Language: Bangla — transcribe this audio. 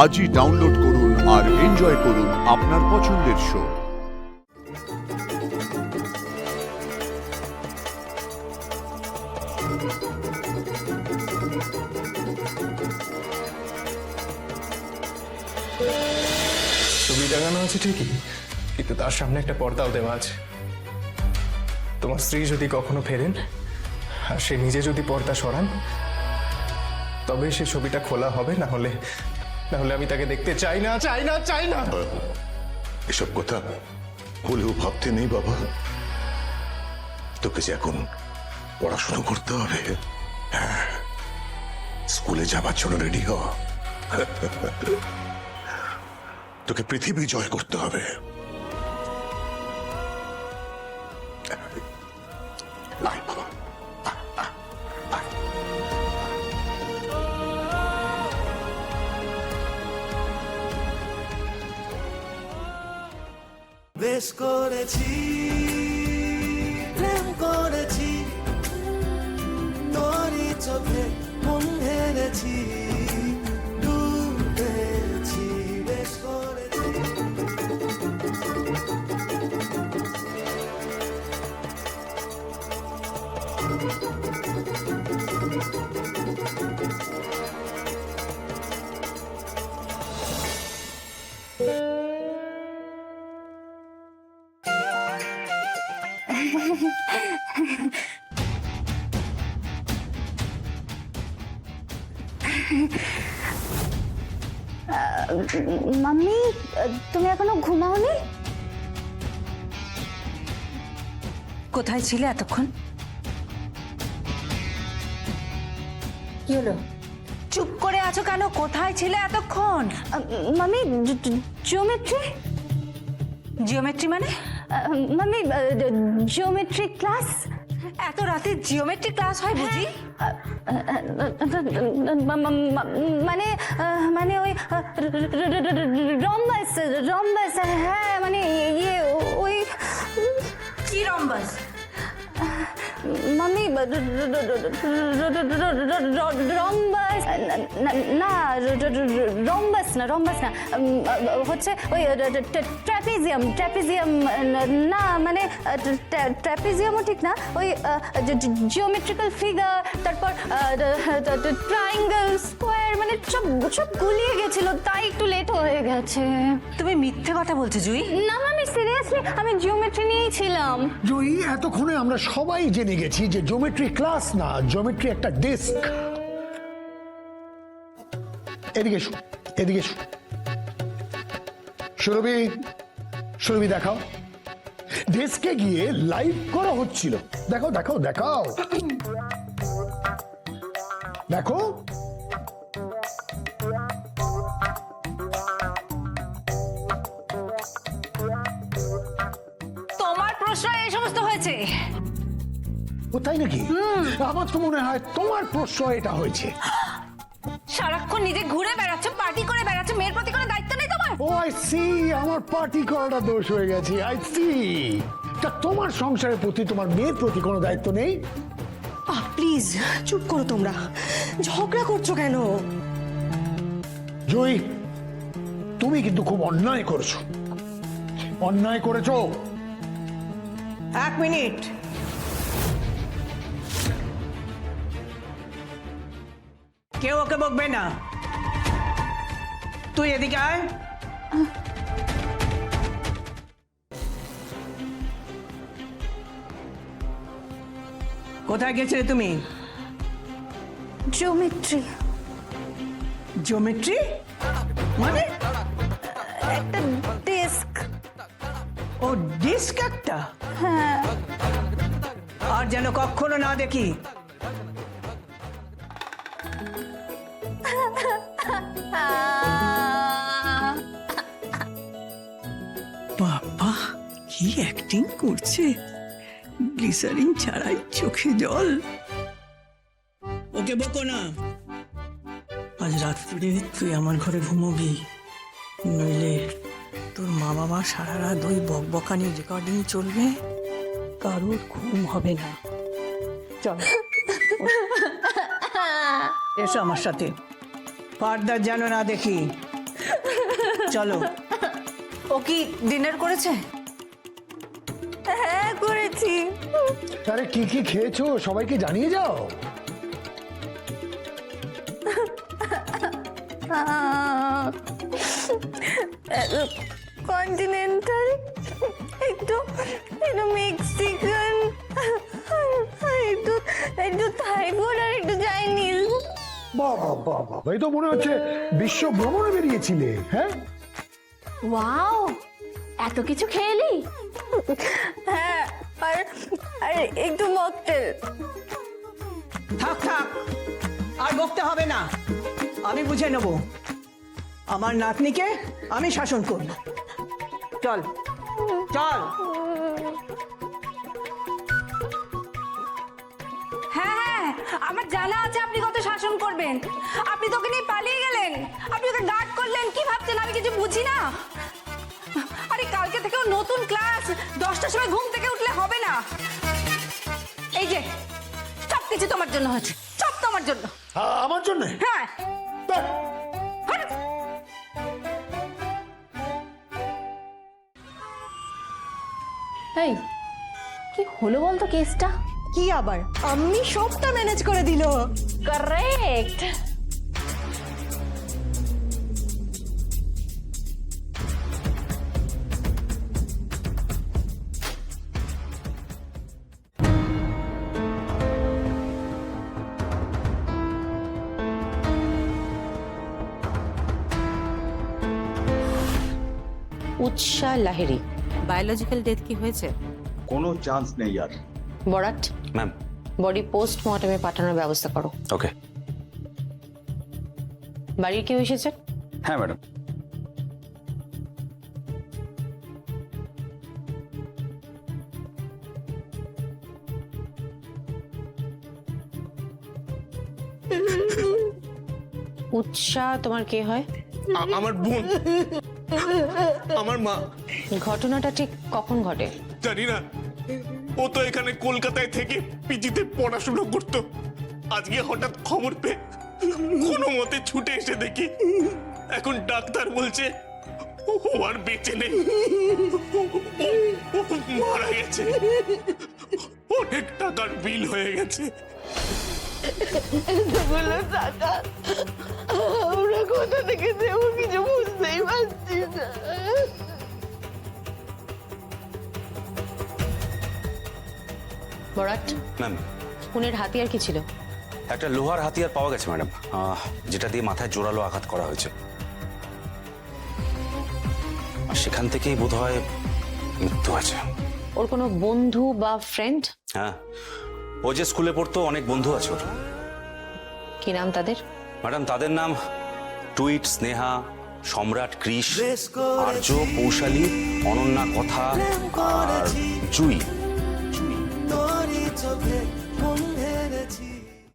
আজই ডাউনলোড করুন আর এনজয় করুন আপনার পছন্দের শো। ছবি টাঙানো আছে ঠিকই, কিন্তু তার সামনে একটা পর্দাও দেওয়া আছে। তোমার স্ত্রী যদি কখনো ফেরেন আর সে নিজে যদি পর্দা সরান, তবে সে ছবিটা খোলা হবে, না হলে আমি তাকে দেখতে চাই না, চাই না, চাই না। এসব কথা ভুলেও ভাবতে নেই বাবা। তোকে যে এখন পড়াশোনা করতে হবে। হ্যাঁ, স্কুলে যাবার জন্য রেডি হ। তোকে পৃথিবী জয় করতে হবে। আয় বাবা, বেশ করেছি, প্রেম করেছি, তোরই চোখে মন হেরেছি, ডুবেছি, বেশ করেছি। মাম্মি, তুমি এখনো ঘুমাওনি? কোথায় ছিলে এতক্ষণ? কি হলো, চুপ করে আছো কেন? কোথায় ছিলে এতক্ষণ? Mummy, geometry. জিওমেট্রি মানে? Mummy, geometry class. এত রাতে জিওমেট্রি ক্লাস হয় বুঝি? মানে মানে ওই রম্বাস রম্বাস, হ্যাঁ মানে ইয়ে ওই কি রম্বাস? মাম্মি, রম্বাস না, রম্বাস না, রম্বাস না, হচ্ছে ওই ট্র্যাপিজিয়াম। ট্র্যাপিজিয়াম না, মানে ট্র্যাপিজিয়ামও ঠিক না, ওই জিওমেট্রিক্যাল ফিগার, তারপর ট্রায়াঙ্গেল, স্কোয়ার, মানে সব গুলিয়ে গেছিল, তাই একটু লেট হয়ে গেছে। তুমি মিথ্যে কথা বলছো জুই? না মামি, সিরিয়াসলি আমি জিওমেট্রি নিয়েই ছিলাম। জয়ী, এতক্ষণে আমরা সবাই জেনে গেছি যে জিওমেট্রি ক্লাস না, জিওমেট্রি একটা ডিস্ক। এদিকে এসো, এদিকে এসো। সুরভি, সুরভি দেখাও। ডেস্কে গিয়ে লাইভ করা হচ্ছিল। দেখো দেখো দেখাও, দেখো। তোমার প্রশ্ন এই সমস্ত হয়েছে? ও তাই নাকি? আমার তো মনে হয় তোমার প্রশ্রয় এটা হয়েছে। সারাক্ষণ নিজে ঘুরে বেড়াচ্ছ, পার্টি করে বেড়াচ্ছ, মেয়ের প্রতি কোনো দায়িত্ব নেই তোমার? ও আই সি, আমার পার্টি করাটা দোষ হয়ে গেছে। I see. তা তোমার সংসারের প্রতি, তোমার মেয়ের প্রতি কোনো দায়িত্ব নেই? প্লিজ চুপ করো, তোমরা ঝগড়া করছো কেন? জয়ী, তুমি কিন্তু খুব অন্যায় করেছো, অন্যায় করেছো। এক মিনিট, কেউ ওকে বকবে না। তুই এদিকে আয়। কোথায় গেছিলে তুমি? জিওমেট্রি। জিওমেট্রি মানে? একটা ডিস্ক। ও ডিস্ক একটা? হ্যাঁ। আর যেন কখনো না দেখি। বাবা, কি অ্যাক্টিং করছে! গ্লিসারিন ছাড়াই চোখে জল। ওকে বকো না। আজ রাত্রে তুই আমার ঘরে ঘুমোবি, নইলে তোর মা বাবা সারা রাত ওই বকবকানি রেকর্ডিং চলবে, কারোর ঘুম হবে না। চল এসো আমার সাথে, পর্দা যেন না দেখি। চলো। ও কি ডিনার করেছে? হ্যাঁ করেছি। আরে কি কি খেয়েছো সবাইকে জানিয়ে যাও। কন্টিনেন্টাল, একটু একটু মেক্সিকান, একটু একটু থাই ফুড আর একটু চাইনিজ। বাবা বাবা, এই তো মনে হচ্ছে বিশ্ব ভ্রমণে বেরিয়েছিলে। হ্যাঁ, ওয়াও, এত কিছু খেয়েলি? হ্যাঁ, আর আর একটু মকটেল। থাক থাক, আর বকতে হবে না, আমি বুঝে নেব। আমার নাতনিকে আমি শাসন করব। চল চল। হ্যাঁ হ্যাঁ, আমার জানা আছে আপনি কত শাসন করবেন। আপনি তোকে নিয়ে পালিয়ে গেলেন, আপনি ওকে গার্ড করলেন। কি ভাবছেন আমি কিছু বুঝি না? আরে কালকে থেকেও নতুন ক্লাস, 10টার সময় ঘুম থেকে উঠলে হবে না। এই যে সব কিছু তোমার জন্য হচ্ছে, সব তোমার জন্য। আমার জন্য? হ্যাঁ। হাট। এই কি হলো বলতো কেসটা? কি আবার? আমি সবটা ম্যানেজ করে দিল। কারেক্ট। উৎসা লাহিড়ী, বায়োলজিক্যাল ডেথ কি হয়েছে? কোনো চান্স নেই আর। বরাট ম্যাম। বডি পোস্টমর্টমে পাঠানোর ব্যবস্থা করো। ওকে। বাড়ির কেউ এসেছে? হ্যাঁ ম্যাডাম। উৎসা তোমার কে হয়? আমার বোন, আমার মা। ঘটনাটা ঠিক কখন ঘটে? জানি না, ও তো এখানে কলকাতায় থেকে পিজিতে পড়াশোনা করতো। আজকে হঠাৎ খবর পেয়ে কোনো মতে ছুটে এসে দেখি এখন ডাক্তার বলছে ও আর বেঁচে নেই, ও মারা গেছে। অনেক টাকার বিল হয়ে গেছে। এতগুলো টাকা আমরা কোথা থেকে দেবো কিছু বুঝতেই পারছি না। বরাট, ম্যাম। খুনের হাতিয়ার কি ছিল? একটা লোহার হাতিয়ার পাওয়া গেছে ম্যাডাম, যেটা দিয়ে মাথায় জোরালো আঘাত করা হয়েছে। আর সেখান থেকেই বোধহয় মৃত্যু হয়েছে। ওর কোনো বন্ধু বা ফ্রেন্ড? হ্যাঁ, ও যে স্কুলে পড়তো অনেক বন্ধু আছে ওর। কি নাম তাদের? ম্যাডাম তাদের নাম টুইট, স্নেহা, সম্রাট, কৃষ, আর্য, পৌশালী, অনন্যা, কথা আর জুই। তোরই চোখে মন